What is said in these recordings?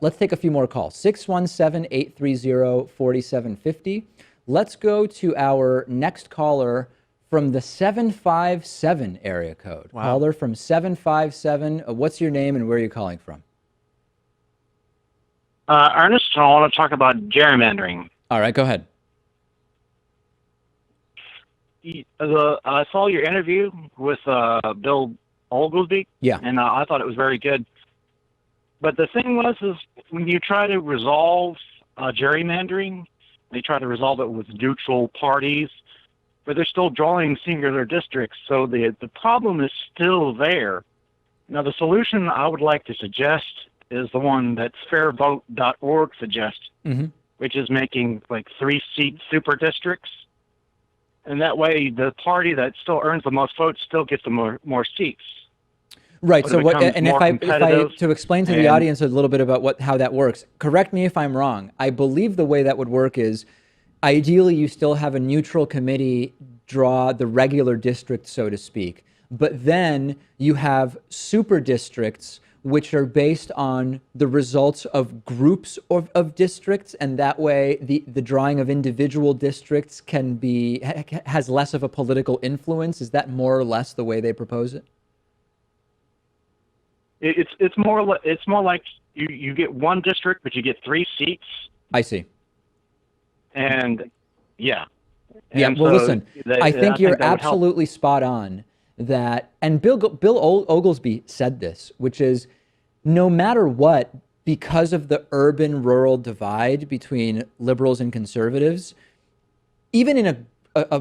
Let's take a few more calls. 617-830-4750. Let's go to our next caller from the 757 area code. Wow. Caller from 757. What's your name and where are you calling from? Ernest, I want to talk about gerrymandering. All right, go ahead. I saw your interview with Bill Oglesby, Yeah. and I thought it was very good. But the thing is when you try to resolve gerrymandering, they try to resolve it with neutral parties, but they're still drawing singular districts, so the problem is still there. Now, the solution I would like to suggest is the one that fairvote.org suggests, which is making like 3-seat super districts. And that way, the party that still earns the most votes still gets the more seats. Right. But So it what? becomes And more if I competitive to explain to the audience a little bit about how that works. Correct me if I'm wrong. I believe the way that would work is, ideally, you still have a neutral committee draw the regular district, so to speak. But then you have super districts, which are based on the results of groups of districts, and that way the drawing of individual districts has less of a political influence. Is that more or less the way they propose it? It's more like you get one district, but you get 3 seats. I see. And yeah. Yeah. And well, so listen, I think you're absolutely spot on that. And Bill Oglesby said this, which is, no matter what, because of the urban-rural divide between liberals and conservatives, even in a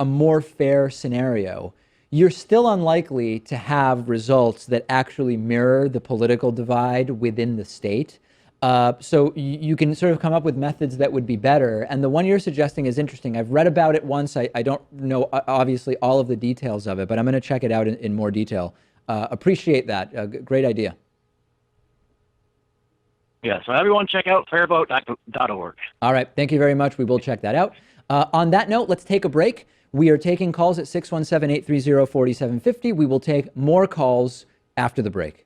more fair scenario, you're still unlikely to have results that actually mirror the political divide within the state. So you can sort of come up with methods that would be better. And the one you're suggesting is interesting. I've read about it once. I don't know, obviously, all of the details of it, but I'm going to check it out in more detail. Appreciate that. Great idea. Yeah, so everyone check out fairvote.org. All right. Thank you very much. We will check that out. On that note, let's take a break. We are taking calls at 617-830-4750. We will take more calls after the break.